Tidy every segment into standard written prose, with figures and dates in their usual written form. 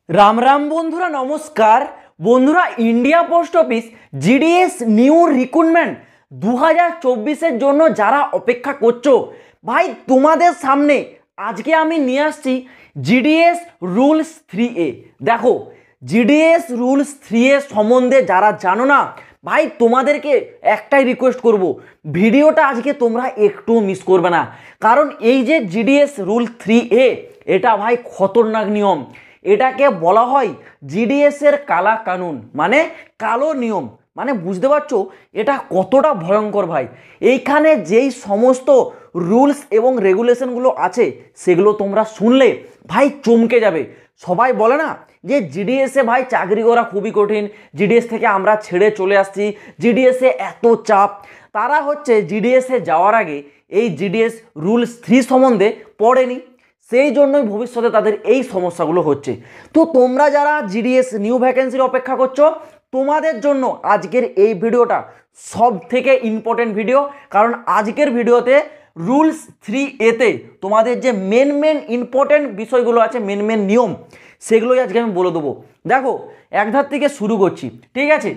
রাম রাম বন্ধুরা, নমস্কার বন্ধুরা। India post office GDS new recruitment 2024-এর জন্য যারা অপেক্ষা করছো, ভাই তোমাদের সামনে আজকে আমি নিয়ে আসছি জিডিএস রুলস 3A। দেখো, জিডিএস রুলস 3A সম্বন্ধে যারা জানো না, ভাই তোমাদেরকে একটাই রিকোয়েস্ট করব, ভিডিওটা আজকে তোমরা একটু মিস করবে না। কারণ এই যে জিডিএস রুল 3A, এটা ভাই খতরনাক নিয়ম। এটাকে বলা হয় জিডিএস এর কালা কানুন, মানে কালো নিয়ম। মানে বুঝতে পারছো এটা কতটা ভয়ঙ্কর ভাই। এইখানে যেই সমস্ত রুলস এবং রেগুলেশনগুলো আছে সেগুলো তোমরা শুনলে ভাই চমকে যাবে। সবাই বলে না যে জিডিএসে ভাই চাকরি করা খুবই কঠিন, জিডিএস থেকে আমরা ছেড়ে চলে আসছি, জিডিএসে এত চাপ। তারা হচ্ছে জিডিএসে যাওয়ার আগে এই জিডিএস রুলস 3 সম্বন্ধে পড়েনি, সেই জন্যই ভবিষ্যতে তাদের এই সমস্যাগুলো হচ্ছে। তো তোমরা যারা জিডিএস নিউ ভ্যাকেন্সির অপেক্ষা করছো, তোমাদের জন্য আজকের এই ভিডিওটা সব থেকে ইম্পর্টেন্ট ভিডিও। কারণ আজকের ভিডিওতে রুলস 3A-তে তোমাদের যে মেন ইম্পর্টেন্ট বিষয়গুলো আছে, মেন নিয়ম, সেগুলোই আজকে আমি বলে দেবো। দেখো, এক ধার থেকে শুরু করছি, ঠিক আছে।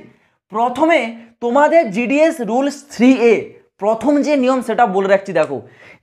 প্রথমে তোমাদের জিডিএস রুলস 3A প্রথম যে নিয়ম সেটা বলে রাখছি। দেখো,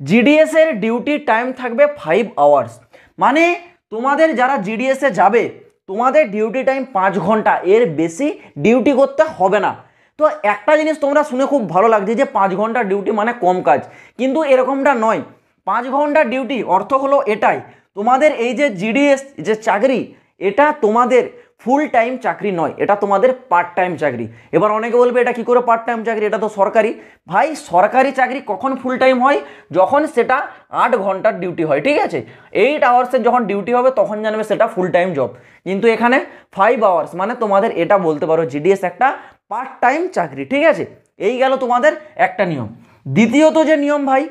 জিডিএস এর ডিউটি টাইম থাকবে 5 আওয়ার্স। মানে তোমাদের যারা জিডিএসে যাবে, তোমাদের ডিউটি টাইম 5 ঘন্টা, এর বেশি ডিউটি করতে হবে না। তো একটা জিনিস তোমরা শুনে খুব ভালো লাগছে যে 5 ঘন্টা ডিউটি মানে কম কাজ, কিন্তু এরকমটা নয়। 5 ঘন্টা ডিউটি অর্থ হলো এটাই, তোমাদের এই যে জিডিএস যে চাকরি, এটা তোমাদের ফুল টাইম চাকরি নয়, এটা তোমাদের পার্ট টাইম চাকরি। এবার অনেকে বলবে এটা কি করে পার্ট টাইম চাকরি, এটা তো সরকারি। ভাই সরকারি চাকরি কখন ফুল টাইম হয়? যখন সেটা 8 ঘন্টার ডিউটি হয়, ঠিক আছে। 8 আওয়ার্সের যখন ডিউটি হবে তখন জানবে সেটা ফুল টাইম জব। কিন্তু এখানে 5 আওয়ার্স, মানে তোমাদের এটা বলতে পারো জিডিএস একটা পার্ট টাইম চাকরি, ঠিক আছে। এই গেল তোমাদের একটা নিয়ম। দ্বিতীয়ত যে নিয়ম ভাই,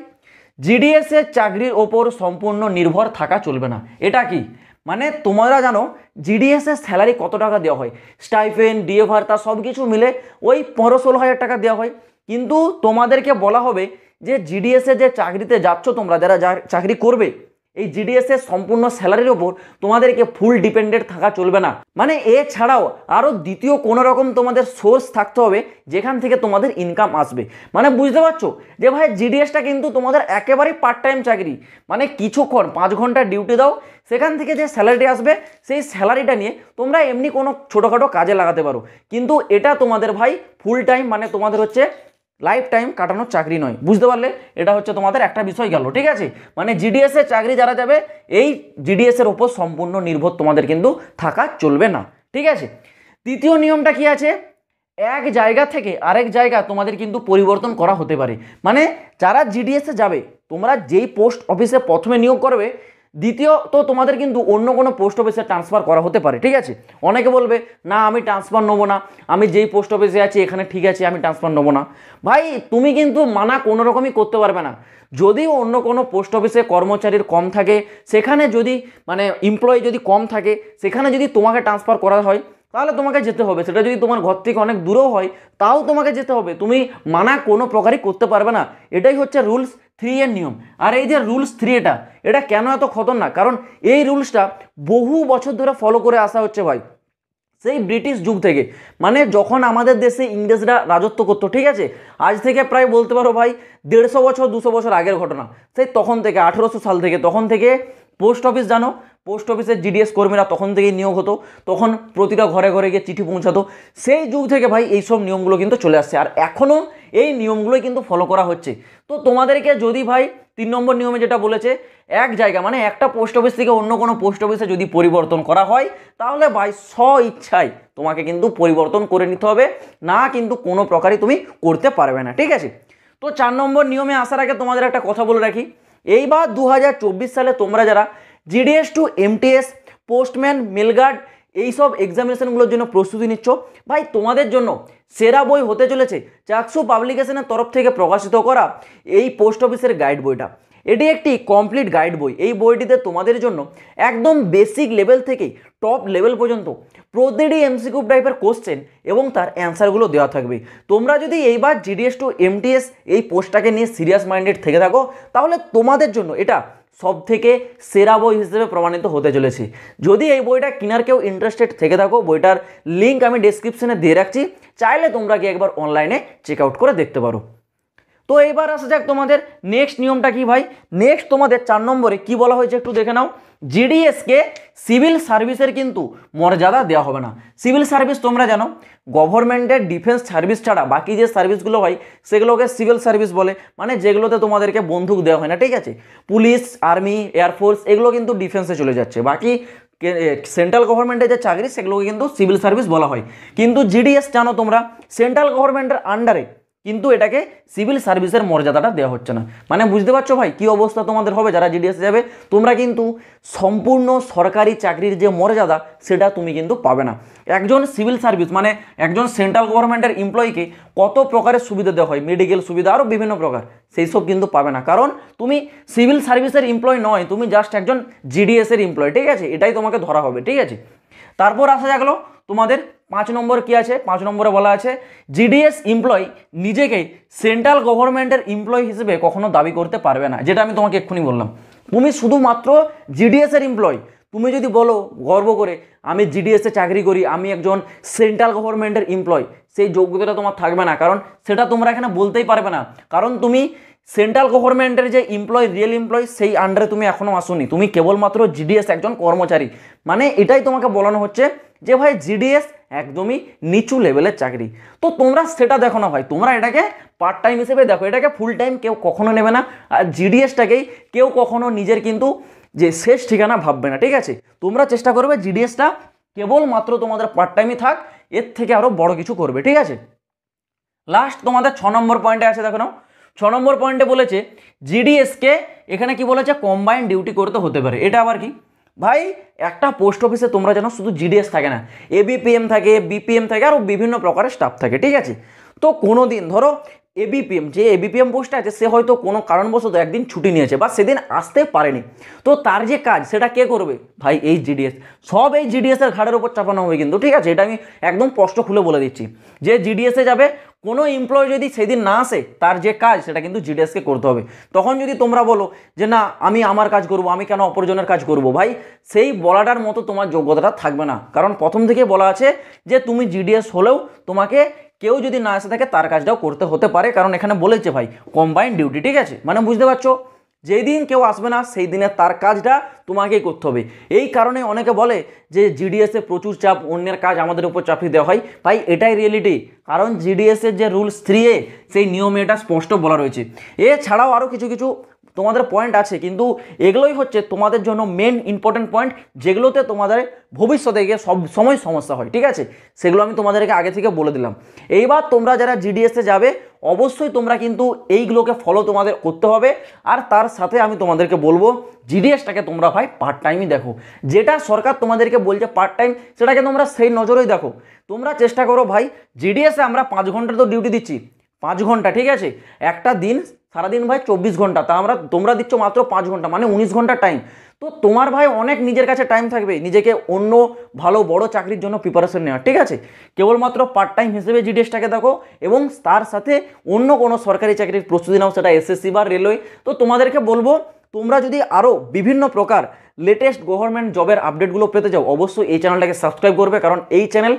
জিডিএস এর চাকরির ওপর সম্পূর্ণ নির্ভর থাকা চলবে না। এটা কি মানে তোমরা জানো জিডিএস এর স্যালারি কত টাকা দেওয়া হয়? স্টাইফেন, ডিএ ভাতা সব কিছু মিলে ওই 15-16 হাজার টাকা দেওয়া হয়। কিন্তু তোমাদেরকে বলা হবে যে জিডিএস এর যে চাকরিতে যাচ্ছ, তোমরা যারা চাকরি করবে, এই জিডিএস এর সম্পূর্ণ স্যালারির ওপর তোমাদেরকে ফুল ডিপেন্ডেন্ট থাকা চলবে না। মানে এছাড়াও আরও দ্বিতীয় কোনো রকম তোমাদের সোর্স থাকতে হবে যেখান থেকে তোমাদের ইনকাম আসবে। মানে বুঝতে পারছো যে ভাই জিডিএসটা কিন্তু তোমাদের একেবারেই পার্ট টাইম চাকরি। মানে কিছুক্ষণ 5 ঘন্টা ডিউটি দাও, সেখান থেকে যে স্যালারিটা আসবে সেই স্যালারিটা নিয়ে তোমরা এমনি কোনো ছোটোখাটো কাজে লাগাতে পারো। কিন্তু এটা তোমাদের ভাই ফুল টাইম, মানে তোমাদের হচ্ছে লাইফ টাইম কাটানোর চাকরি নয়। বুঝতে পারলে? এটা হচ্ছে তোমাদের একটা বিষয় গেল, ঠিক আছে। মানে জিডিএস এর চাকরি যারা যাবে, এই জিডিএস এর ওপর সম্পূর্ণ নির্ভর তোমাদের কিন্তু থাকা চলবে না, ঠিক আছে। তৃতীয় নিয়মটা কি আছে? এক জায়গা থেকে আরেক জায়গা তোমাদের কিন্তু পরিবর্তন করা হতে পারে। মানে যারা জিডিএস এ যাবে, তোমরা যেই পোস্ট অফিসে প্রথমে নিয়োগ করবে, দ্বিতীয়ত তোমাদের কিন্তু অন্য কোনো পোস্ট অফিসে ট্রান্সফার করা হতে পারে, ঠিক আছে। অনেকে বলবে না আমি ট্রান্সফার নেবো না, আমি যেই পোস্ট অফিসে আছি এখানে ঠিক আছে, আমি ট্রান্সফার নেবো না। ভাই তুমি কিন্তু মানা কোনো রকমই করতে পারবে না। যদি অন্য কোনো পোস্ট অফিসে কর্মচারীর কম থাকে, সেখানে যদি মানে এমপ্লয়ি যদি কম থাকে, সেখানে যদি তোমাকে ট্রান্সফার করা হয় তাহলে তোমাকে যেতে হবে। সেটা যদি তোমার ঘর থেকে অনেক দূরেও হয় তাও তোমাকে যেতে হবে, তুমি মানা কোনো প্রকারই করতে পারবে না। এটাই হচ্ছে রুলস 3 এর নিয়ম। আর এই যে রুলস 3 এটা কেন এত খতরনাক? কারণ এই রুলসটা বহু বছর ধরে ফলো করে আসা হচ্ছে ভাই, সেই ব্রিটিশ যুগ থেকে। মানে যখন আমাদের দেশে ইংরেজরা রাজত্ব করতো, ঠিক আছে, আজ থেকে প্রায় বলতে পারো ভাই 150 বছর 200 বছর আগের ঘটনা। সেই তখন থেকে 1800 সাল থেকে, তখন থেকে পোস্ট অফিস জানো, পোস্ট অফিসের জিডিএস কর্মীরা তখন থেকেই নিয়োগ হতো, তখন প্রতিটা ঘরে ঘরে গিয়ে চিঠি পৌঁছাতো। সেই যুগ থেকে ভাই এইসব নিয়মগুলো কিন্তু চলে আসছে, আর এখনও এই নিয়মগুলোই কিন্তু ফলো করা হচ্ছে। তো তোমাদেরকে যদি ভাই 3 নম্বর নিয়মে যেটা বলেছে, এক জায়গা মানে একটা পোস্ট অফিস থেকে অন্য কোনো পোস্ট অফিসে যদি পরিবর্তন করা হয়, তাহলে ভাই স্ব ইচ্ছায় তোমাকে কিন্তু পরিবর্তন করে নিতে হবে, না কিন্তু কোনো প্রকারই তুমি করতে পারবে না, ঠিক আছে। তো 4 নম্বর নিয়মে আসার আগে তোমাদের একটা কথা বলে রাখি, এইবার 2024 সালে তোমরা যারা GDS two MTS, postman, mail guard এইসব এক্সামিনেশনগুলোর জন্য প্রস্তুতি নিচ্ছ, ভাই তোমাদের জন্য সেরা বই হতে চলেছে চাকসু পাবলিকেশনের তরফ থেকে প্রকাশিত করা এই পোস্ট অফিসের গাইড বইটা। এটি একটি কমপ্লিট গাইড বই। এই বইটিতে তোমাদের জন্য একদম বেসিক লেভেল থেকে টপ লেভেল পর্যন্ত প্রতিটি এমসিকিউ টাইপের কোশ্চেন এবং তার অ্যান্সারগুলো দেওয়া থাকবে। তোমরা যদি এইবার জিডিএস টু এমটিএস এই পোস্টটাকে নিয়ে সিরিয়াস মাইন্ডেড থেকে থাকো, তাহলে তোমাদের জন্য এটা সব থেকে সেরা বই হিসেবে প্রমাণিত হতে চলেছে। যদি এই বইটা কেনার কেউ ইন্টারেস্টেড থেকে থাকো, বইটার লিঙ্ক আমি ডেসক্রিপশনে দিয়ে রাখছি, চাইলে তোমরা কি একবার অনলাইনে চেক আউট করে দেখতে পারো। তো এবার আসা যাক তোমাদের নেক্সট নিয়মটা কি ভাই। নেক্সট তোমাদের 4 নম্বরে কি বলা হয়েছে একটু দেখে নাও। জিডিএসকে সিভিল সার্ভিসের কিন্তু মর্যাদা দেওয়া হবে না। সিভিল সার্ভিস তোমরা জানো গভর্নমেন্টের ডিফেন্স সার্ভিস ছাড়া বাকি যে সার্ভিসগুলো হয় সেগুলোকে সিভিল সার্ভিস বলে, মানে যেগুলোতে তোমাদেরকে বন্দুক দেওয়া হয় না, ঠিক আছে। পুলিশ, আর্মি, এয়ারফোর্স এগুলো কিন্তু ডিফেন্সে চলে যাচ্ছে, বাকি সেন্ট্রাল গভর্নমেন্টের যে চাকরি সেগুলোকে কিন্তু সিভিল সার্ভিস বলা হয়। কিন্তু জিডিএস জানো তোমরা সেন্ট্রাল গভর্নমেন্টের আন্ডারে, কিন্তু এটাকে সিভিল সার্ভিসের মর্যাদাটা দেওয়া হচ্ছে না। মানে বুঝতে পারছো ভাই কি অবস্থা তোমাদের হবে যারা জিডিএস যাবে। তোমরা কিন্তু সম্পূর্ণ সরকারি চাকরির যে মর্যাদা সেটা তুমি কিন্তু পাবে না। একজন সিভিল সার্ভিস মানে একজন সেন্ট্রাল গভর্নমেন্টের এমপ্লয়িকে কত প্রকারের সুবিধা দেওয়া হয়, মেডিকেল সুবিধা আরও বিভিন্ন প্রকার, সেই সব কিন্তু পাবে না, কারণ তুমি সিভিল সার্ভিসের এমপ্লয় নয়, তুমি জাস্ট একজন জিডিএসের এমপ্লয়, ঠিক আছে। এটাই তোমাকে ধরা হবে, ঠিক আছে। তারপর আসা যাকলো তোমাদের 5 নম্বর কি আছে। 5 নম্বরে বলা আছে জিডিএস এমপ্লয় নিজেকে সেন্ট্রাল গভর্নমেন্টের এমপ্লয় হিসেবে কখনো দাবি করতে পারবে না, যেটা আমি তোমাকে এক্ষুনি বললাম। তুমি শুধুমাত্র জিডিএসের এমপ্লয়, তুমি যদি বলো গর্ব করে আমি জিডিএসে চাকরি করি, আমি একজন সেন্ট্রাল গভর্নমেন্টের এমপ্লয়, সেই যোগ্যতাটা তোমার থাকবে না, কারণ সেটা তোমরা এখানে বলতেই পারবে না, কারণ তুমি সেন্ট্রাল গভর্নমেন্টের যে এমপ্লয়, রিয়েল এমপ্লয়, সেই আন্ডারে তুমি এখনও আসোনি, তুমি কেবলমাত্র জিডিএস একজন কর্মচারী। মানে এটাই তোমাকে বলানো হচ্ছে যে ভাই জিডিএস একদমই নিচু লেভেলের চাকরি। তো তোমরা সেটা দেখো না ভাই, তোমরা এটাকে পার্ট টাইম হিসেবে দেখো, এটাকে ফুল টাইম কেউ কখনো নেবে না, আর জিডিএসটাকেই কেউ কখনো নিজের কিন্তু যে শেষ ঠিকানা ভাববে না, ঠিক আছে। তোমরা চেষ্টা করবে জিডিএসটা কেবলমাত্র তোমাদের পার্ট টাইমই থাক, এর থেকে আরও বড় কিছু করবে, ঠিক আছে। লাস্ট তোমাদের 6 নম্বর পয়েন্টে আছে, দেখো নাও 6 নম্বর পয়েন্টে বলেছে জিডিএসকে এখানে কি বলেছে কম্বাইন ডিউটি করতে হতে পারে। এটা আবার কি ভাই, একটা পোস্ট অফিসে তোমরা জানো শুধু জিডিএস থাকে না, এবিপিএম থাকে, বিপিএম থাকে, আরও বিভিন্ন প্রকারের স্টাফ থাকে, ঠিক আছে। তো কোনো দিন ধরো এবিপিএম, যে এবিপিএম পোস্টে আছে সে হয়তো কোনো কারণবশত একদিন ছুটি নিয়েছে বা সেদিন আসতে পারেনি, তো তার যে কাজ সেটা কে করবে ভাই, এই জিডিএস। সব এই জিডিএসের ঘাড়ের উপর চাপানো হবে কিন্তু, ঠিক আছে। এটা আমি একদম স্পষ্ট খুলে বলে দিচ্ছি যে জিডিএসে যাবে কোনো এমপ্লয় যদি সেদিন না আসে, তার যে কাজ সেটা কিন্তু জিডিএসকে করতে হবে। তখন যদি তোমরা বলো যে না আমি আমার কাজ করব, আমি কেন অপরজনের কাজ করব, ভাই সেই বলাটার মতো তোমার যোগ্যতাটা থাকবে না, কারণ প্রথম থেকে বলা আছে যে তুমি জিডিএস হলেও তোমাকে কেউ যদি না এসে থাকে তার কাজটাও করতে হতে পারে, কারণ এখানে বলেছে ভাই কম্বাইন ডিউটি, ঠিক আছে। মানে বুঝতে পারছো, যেই দিন কেউ আসবে না সেই দিনে তার কাজটা তোমাকেই করতে হবে। এই কারণে অনেকে বলে যে জিডিএসে প্রচুর চাপ, অন্যের কাজ আমাদের উপর চাপিয়ে দেওয়া হয়, ভাই এটাই রিয়েলিটি, কারণ জিডিএসের যে রুলস 3A সেই নিয়মে এটা স্পষ্ট বলা রয়েছে। এছাড়াও আরও কিছু কিছু তোমাদের পয়েন্ট আছে, কিন্তু এগুলোই হচ্ছে তোমাদের জন্য মেন ইম্পর্টেন্ট পয়েন্ট, যেগুলোতে তোমাদের ভবিষ্যতে গিয়ে সব সময় সমস্যা হয়, ঠিক আছে। সেগুলো আমি তোমাদেরকে আগে থেকে বলে দিলাম। এইবার তোমরা যারা জিডিএসে যাবে অবশ্যই তোমরা কিন্তু এইগুলোকে ফলো তোমাদের করতে হবে, আর তার সাথে আমি তোমাদেরকে বলবো জিডিএসটাকে তোমরা ভাই পার্ট টাইমই দেখো। যেটা সরকার তোমাদেরকে বলছে পার্ট টাইম, সেটাকে তোমরা সেই নজরেই দেখো। তোমরা চেষ্টা করো ভাই, জিডিএসে আমরা 5 ঘন্টা তো ডিউটি দিচ্ছি, 5 ঘন্টা, ঠিক আছে। একটা দিন সারাদিন ভাই 24 ঘন্টা, তা তোমরা দিচ্ছ মাত্র 5 ঘন্টা, মানে 19 ঘন্টা টাইম। তো তোমার ভাই অনেক নিজের কাছে টাইম থাকবে নিজেকে অন্য ভালো বড় চাকরির জন্য প্রিপারেশন নেওয়া, ঠিক আছে। কেবলমাত্র পার্ট টাইম হিসেবে জিডিএসটাকে দেখো, এবং তার সাথে অন্য কোনো সরকারি চাকরির প্রস্তুতি নাও, সেটা এসএসসি বা রেলওয়ে। তো তোমাদেরকে বলবো তোমরা যদি আরও বিভিন্ন প্রকার লেটেস্ট গভর্নমেন্ট জবের আপডেটগুলো পেতে চাও, অবশ্যই এই চ্যানেলটাকে সাবস্ক্রাইব করবে, কারণ এই চ্যানেল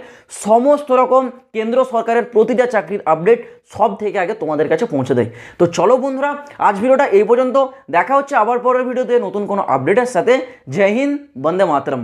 সমস্ত রকম কেন্দ্র সরকারের প্রতিটা চাকরির আপডেট সব থেকে আগে তোমাদের কাছে পৌঁছে দেয়। তো চলো বন্ধুরা, আজ ভিডিওটা এই পর্যন্ত, দেখা হচ্ছে আবার পরের ভিডিওতে নতুন কোনো আপডেটের সাথে। জয় হিন্দ, বন্দে মাতরম।